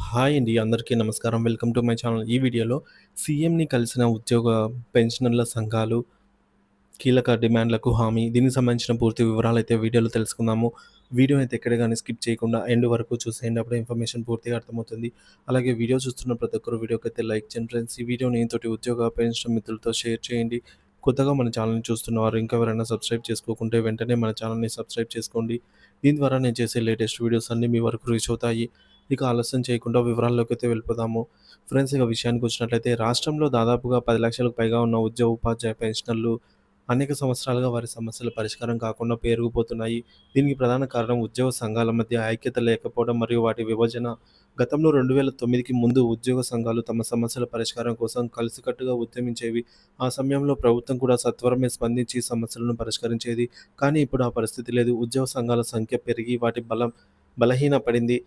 Hi అండి. అందరికీ నమస్కారం. Welcome to my channel. ఈ వీడియోలో సీఎంని కలిసిన ఉద్యోగ పెన్షనర్ల సంఘాలు కీలక డిమాండ్లకు హామీ. దీనికి సంబంధించిన పూర్తి వివరాలైతే వీడియోలో తెలుసుకుందాము. వీడియోని అయితే ఎక్కడ గాని స్కిప్ చేయకుండా ఎండ్ వరకు చూసేయండి. అప్పుడే ఇన్ఫర్మేషన్ పూర్తిగా అర్థమవుతుంది. అలాగే వీడియో చూస్తున్న ప్రతి ఒక్కరు వీడియోకైతే లైక్ చేయండి ఫ్రెండ్స్. ఈ వీడియోని తోటి ఉద్యోగ పెన్షన్ మిత్రులతో షేర్ చేయండి. కొత్తగా మన ఛానల్‌ని చూస్తున్నవారు ఇంకా ఎవరైనా సబ్స్క్రైబ్ చేసుకోకుంటే వెంటనే మన ఛానల్‌ని సబ్స్క్రైబ్ చేసుకోండి. దీని ద్వారా నేను చేసే లేటెస్ట్ వీడియోస్ అన్నీ మీ వరకు రీచ్ అవుతాయి. ఇక ఆలస్యం చేయకుండా వివరాల్లోకైతే వెళ్ళిపోదాము. ఫ్రెండ్స్, ఇక విషయానికి వచ్చినట్లయితే రాష్ట్రంలో దాదాపుగా 10,00,000కు పైగా ఉన్న ఉద్యోగ ఉపాధ్యాయ పెన్షనర్లు అనేక సంవత్సరాలుగా వారి సమస్యలు పరిష్కారం కాకుండా పేరుకుపోతున్నాయి. దీనికి ప్రధాన కారణం ఉద్యోగ సంఘాల మధ్య ఐక్యత లేకపోవడం మరియు వాటి విభజన. గతంలో 2009కి ముందు ఉద్యోగ సంఘాలు తమ సమస్యల పరిష్కారం కోసం కలిసికట్టుగా ఉద్యమించేవి. ఆ సమయంలో ప్రభుత్వం కూడా సత్వరమే స్పందించి సమస్యలను పరిష్కరించేది. కానీ ఇప్పుడు ఆ పరిస్థితి లేదు. ఉద్యోగ సంఘాల సంఖ్య పెరిగి వాటి బలహీనపడింది.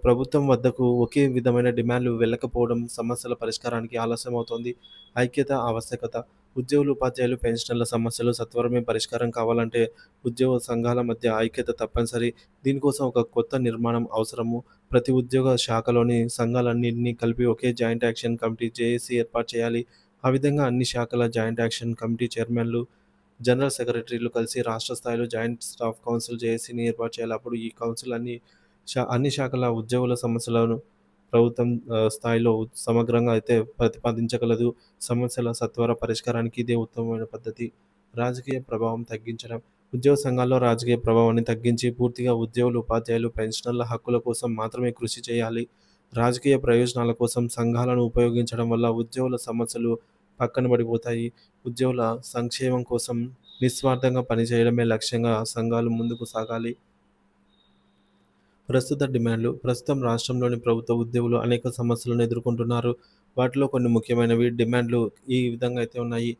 ప్రభుత్వం వద్దకు ఒకే విధమైన డిమాండ్లు వెళ్ళకపోవడం సమస్యల పరిష్కారానికి ఆలస్యమవుతోంది. ఐక్యత ఆవశ్యకత. ఉద్యోగులు, ఉపాధ్యాయులు, పెన్షనర్ల సమస్యలు సత్వరమే పరిష్కారం కావాలంటే ఉద్యోగ సంఘాల మధ్య ఐక్యత తప్పనిసరి. దీనికోసం ఒక కొత్త నిర్మాణం అవసరము. ప్రతి ఉద్యోగ శాఖలోని సంఘాలన్నింటినీ కలిపి ఒకే జాయింట్ యాక్షన్ కమిటీ జేఏసీ ఏర్పాటు చేయాలి. ఆ విధంగా అన్ని శాఖల జాయింట్ యాక్షన్ కమిటీ చైర్మన్లు, జనరల్ సెక్రటరీలు కలిసి రాష్ట్ర స్థాయిలో జాయింట్ స్టాఫ్ కౌన్సిల్ జేఏసీని ఏర్పాటు చేయాలి. అప్పుడు ఈ కౌన్సిల్ అన్ని శాఖల ఉద్యోగుల సమస్యలను ప్రభుత్వం స్థాయిలో సమగ్రంగా అయితే ప్రతిపాదించగలదు. సమస్యల సత్వర పరిష్కారానికి ఇదే ఉత్తమమైన పద్ధతి. రాజకీయ ప్రభావం తగ్గించడం. ఉద్యోగ సంఘాల్లో రాజకీయ ప్రభావాన్ని తగ్గించి పూర్తిగా ఉద్యోగులు, ఉపాధ్యాయులు, పెన్షనర్ల హక్కుల కోసం మాత్రమే కృషి చేయాలి. రాజకీయ ప్రయోజనాల కోసం సంఘాలను ఉపయోగించడం వల్ల ఉద్యోగుల సమస్యలు పక్కన పడిపోతాయి. ఉద్యోగుల సంక్షేమం కోసం నిస్వార్థంగా పనిచేయడమే లక్ష్యంగా సంఘాలు ముందుకు సాగాలి. ప్రస్తుత డిమాండ్లు. ప్రస్తుతం రాష్ట్రంలోని ప్రభుత్వ ఉద్యోగులు అనేక సమస్యలను ఎదుర్కొంటున్నారు. వాటిలో కొన్ని ముఖ్యమైనవి డిమాండ్లు ఈ విధంగా అయితే ఉన్నాయి.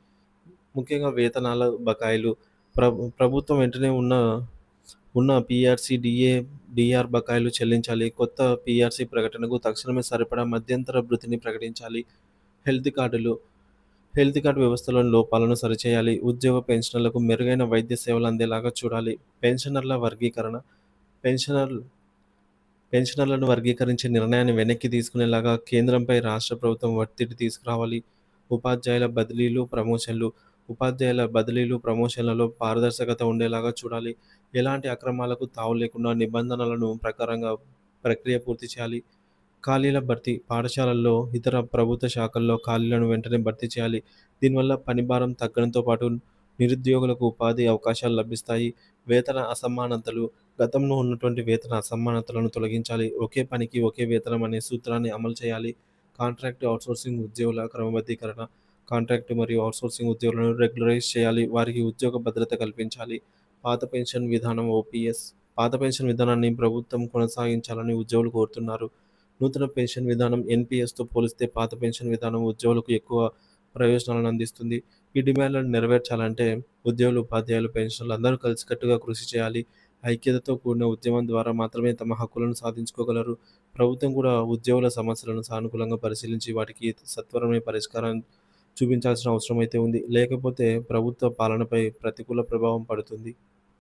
ముఖ్యంగా వేతనాల బకాయిలు. ప్రభుత్వం వెంటనే ఉన్న పీఆర్సీ, డీఆర్ బకాయిలు చెల్లించాలి. కొత్త పీఆర్సీ ప్రకటనకు తక్షణమే సరిపడా మధ్యంతర భృతిని ప్రకటించాలి. హెల్త్ కార్డులు. హెల్త్ కార్డ్ వ్యవస్థలోని లోపాలను సరిచేయాలి. ఉద్యోగ పెన్షనర్లకు మెరుగైన వైద్య సేవలు అందేలాగా చూడాలి. పెన్షనర్ల వర్గీకరణ. పెన్షనర్ పెన్షనర్లను వర్గీకరించే నిర్ణయాన్ని వెనక్కి తీసుకునేలాగా కేంద్రంపై రాష్ట్ర ప్రభుత్వం ఒత్తిడి తీసుకురావాలి. ఉపాధ్యాయుల బదిలీలు, ప్రమోషన్లు. ఉపాధ్యాయుల బదిలీలు, ప్రమోషన్లలో పారదర్శకత ఉండేలాగా చూడాలి. ఎలాంటి అక్రమాలకు తావు లేకుండా నిబంధనలను ప్రకారంగా ప్రక్రియ పూర్తి చేయాలి. ఖాళీల భర్తీ. పాఠశాలల్లో, ఇతర ప్రభుత్వ శాఖల్లో ఖాళీలను వెంటనే భర్తీ చేయాలి. దీనివల్ల పనిభారం తగ్గడంతో పాటు నిరుద్యోగులకు ఉపాధి అవకాశాలు లభిస్తాయి. వేతన అసమానతలు. గతంలో ఉన్నటువంటి వేతన అసమానతలను తొలగించాలి. ఒకే పనికి ఒకే వేతనం అనే సూత్రాన్ని అమలు చేయాలి. కాంట్రాక్ట్ అవుట్‌సోర్సింగ్ ఉద్యోగుల క్రమబద్ధీకరణ. కాంట్రాక్ట్ మరియు అవుట్‌సోర్సింగ్ ఉద్యోగులను రెగ్యులరైజ్ చేయాలి. వారికి ఉద్యోగ భద్రత కల్పించాలి. పాత పెన్షన్ విధానం ఓపీఎస్. పాత పెన్షన్ విధానాన్ని ప్రభుత్వం కొనసాగించాలని ఉద్యోగులు కోరుతున్నారు. నూతన పెన్షన్ విధానం ఎన్‌పీఎస్‌తో పోలిస్తే పాత పెన్షన్ విధానం ఉద్యోగులకు ఎక్కువ ప్రయోజనాలను అందిస్తుంది. ఈ డిమాండ్లను నెరవేర్చాలంటే ఉద్యోగులు, ఉపాధ్యాయులు, పెన్షనర్లు అందరూ కలిసికట్టుగా కృషి చేయాలి. ఐక్యతతో కూడిన ఉద్యమం ద్వారా మాత్రమే తమ హక్కులను సాధించుకోగలరు. ప్రభుత్వం కూడా ఉద్యోగుల సమస్యలను సానుకూలంగా పరిశీలించి వాటికి సత్వరమే పరిష్కారం చూపించాల్సిన అవసరం అయితే ఉంది. లేకపోతే ప్రభుత్వ పాలనపై ప్రతికూల ప్రభావం పడుతుంది.